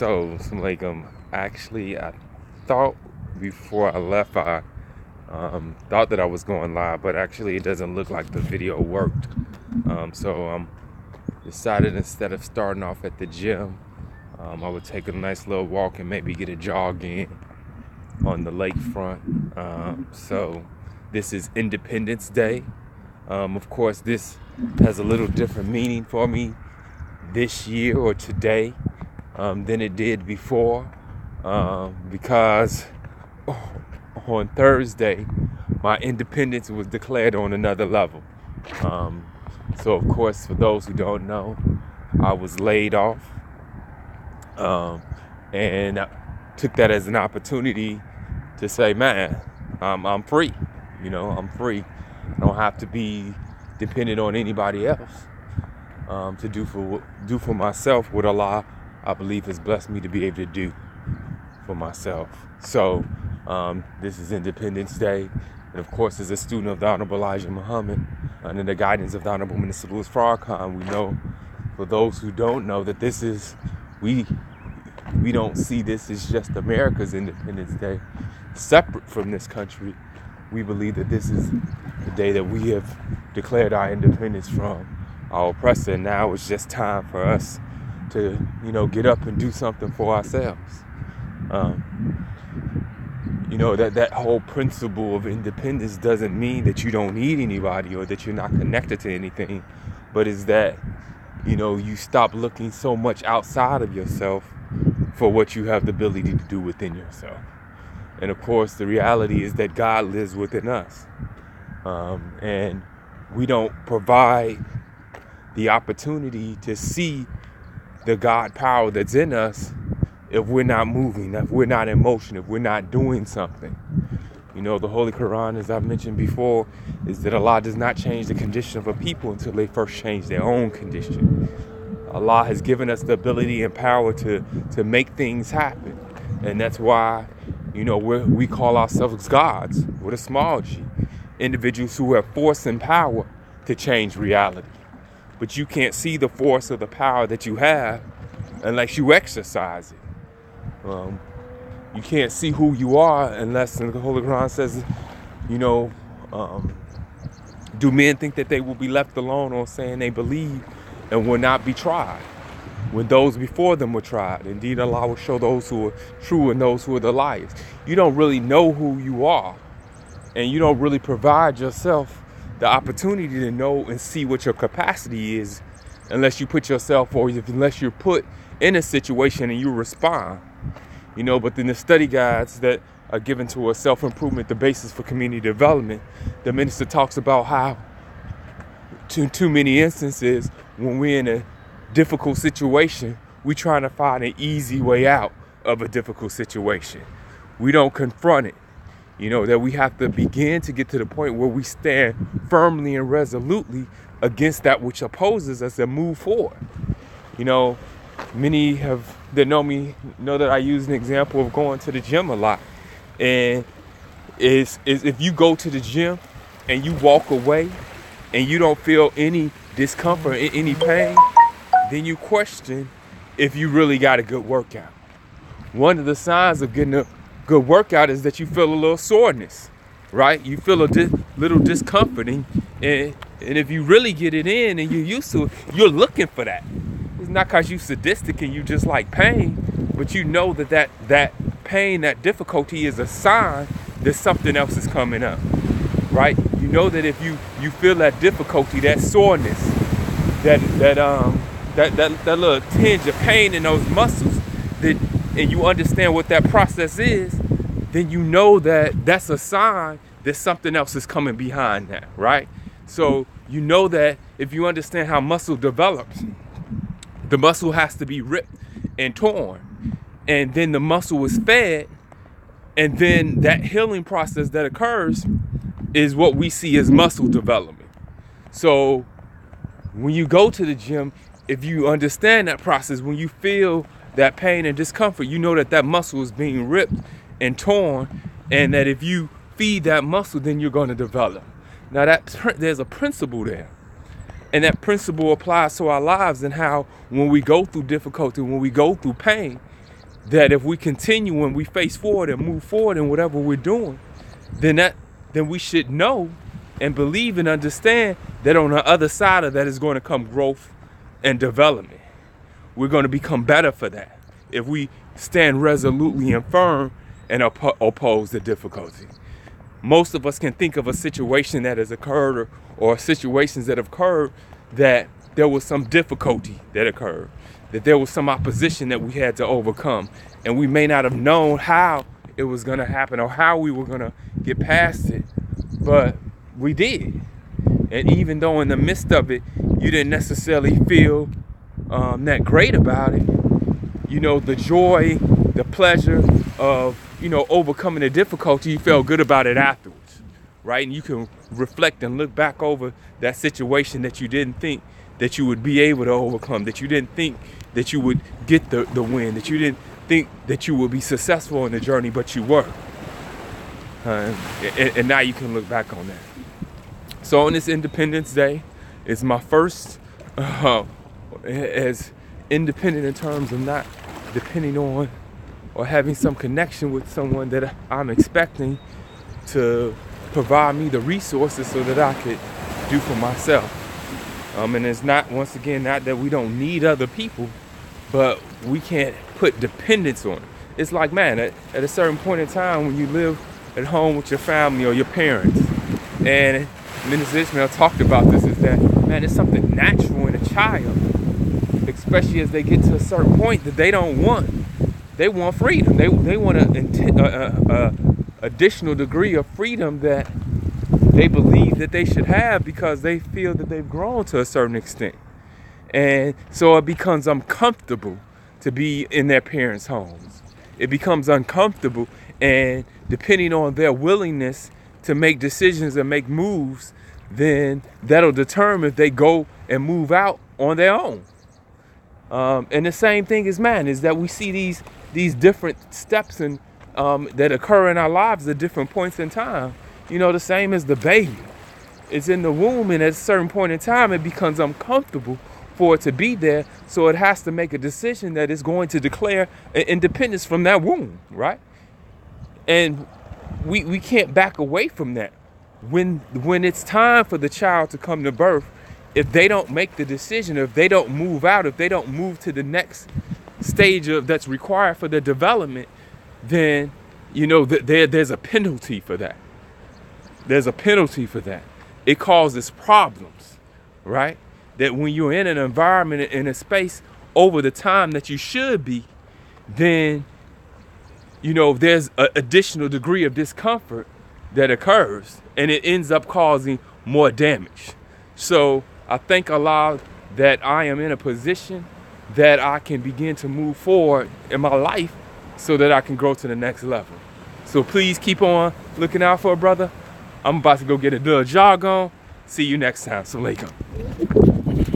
So, actually, I thought before I left, I thought that I was going live, but actually, it doesn't look like the video worked. So, decided instead of starting off at the gym, I would take a nice little walk and maybe get a jog in on the lakefront. So, this is Independence Day. Of course, this has a little different meaning for me this year or today than it did before, because on Thursday my independence was declared on another level. So of course, for those who don't know, I was laid off, and I took that as an opportunity to say, man, I'm free. I'm free. I don't have to be dependent on anybody else to do for myself what Allah, I believe, has blessed me to be able to do for myself. So this is Independence Day, and of course, as a student of the Honorable Elijah Muhammad, under the guidance of the Honorable Minister Louis Farrakhan, we know, for those who don't know, that this is we don't see this as just America's Independence Day, separate from this country. We believe that this is the day that we have declared our independence from our oppressor, and now it's just time for us to, get up and do something for ourselves. That whole principle of independence doesn't mean that you don't need anybody or that you're not connected to anything, but is that, you stop looking so much outside of yourself for what you have the ability to do within yourself. And of course, the reality is that God lives within us. And we don't provide the opportunity to see the God power that's in us if we're not moving, if we're not in motion, if we're not doing something. The Holy Quran, as I've mentioned before, is that Allah does not change the condition of a people until they first change their own condition. Allah has given us the ability and power to make things happen. And that's why, we call ourselves gods with a small g, individuals who have force and power to change reality. But you can't see the force or the power that you have unless you exercise it. You can't see who you are unless, the Holy Quran says, do men think that they will be left alone on saying they believe and will not be tried when those before them were tried? Indeed, Allah will show those who are true and those who are the liars. You don't really know who you are, and you don't really provide yourself the opportunity to know and see what your capacity is unless you put yourself, or unless you're put in a situation and you respond. But in the study guides that are given to us, self-improvement, the basis for community development, the minister talks about how too many instances when we're in a difficult situation, we're trying to find an easy way out of a difficult situation. We don't confront it. That we have to begin to get to the point where we stand firmly and resolutely against that which opposes us and move forward. Many that know me know that I use an example of going to the gym a lot. And is if you go to the gym and you walk away and you don't feel any discomfort, any pain, then you question if you really got a good workout. One of the signs of getting a good workout is that you feel a little soreness, right? You feel a little discomfort, and if you really get it in and you're used to it, you're looking for that. It's not because you're sadistic and you just like pain, but you know that pain, that difficulty is a sign that something else is coming up, right? You know that if you feel that difficulty, that soreness, that little tinge of pain in those muscles, and you understand what that process is, then you know that that's a sign that something else is coming behind that, right? So you know that if you understand how muscle develops, the muscle has to be ripped and torn, and then the muscle is fed, and then that healing process that occurs is what we see as muscle development. So when you go to the gym, if you understand that process, when you feel that pain and discomfort, you know that muscle is being ripped and torn, and that if you feed that muscle, then you're going to develop. Now there's a principle there, and that principle applies to our lives, and how when we go through difficulty, when we go through pain, that if we continue and we face forward and move forward in whatever we're doing, then we should know and believe and understand that on the other side of that is going to come growth and development. We're going to become better for that if we stand resolutely and firm and oppose the difficulty. Most of us can think of a situation that has occurred or situations that have occurred that there was some difficulty that occurred, that there was some opposition that we had to overcome, and we may not have known how it was going to happen or how we were going to get past it, but we did. And even though in the midst of it, you didn't necessarily feel that great about it, you know, the joy, the pleasure of, you know, overcoming the difficulty, you felt good about it afterwards, right? And you can reflect and look back over that situation that you didn't think that you would be able to overcome, that you didn't think that you would get the win, that you didn't think that you would be successful in the journey, but you were. And now you can look back on that. So on this Independence Day, it's my first as independent in terms of not depending on or having some connection with someone that I'm expecting to provide me the resources so that I could do for myself. And it's not, once again, not that we don't need other people, but we can't put dependence on it. It's like, man, at a certain point in time when you live at home with your family or your parents, and Minister Ishmael talked about this, is that, man, it's something natural in a child, especially as they get to a certain point that they don't want. They want freedom. They want an additional degree of freedom that they believe that they should have because they feel that they've grown to a certain extent. And so it becomes uncomfortable to be in their parents' homes. It becomes uncomfortable, and depending on their willingness to make decisions and make moves, then that'll determine if they go and move out on their own. And the same thing is, man, is that we see these different steps and that occur in our lives at different points in time. You know, the same as the baby. It's in the womb, and at a certain point in time, it becomes uncomfortable for it to be there, so it has to make a decision that it's going to declare independence from that womb, right? And we can't back away from that. When it's time for the child to come to birth, if they don't make the decision, if they don't move out, if they don't move to the next stage that's required for their development, then, you know, there's a penalty for that. There's a penalty for that. It causes problems, right? That when you're in an environment, in a space over the time that you should be, then, you know, there's an additional degree of discomfort that occurs, and it ends up causing more damage. So I thank Allah that I am in a position that I can begin to move forward in my life so that I can grow to the next level. So please keep on looking out for a brother. I'm about to go get a little jog on. See you next time. Assalamu alaikum.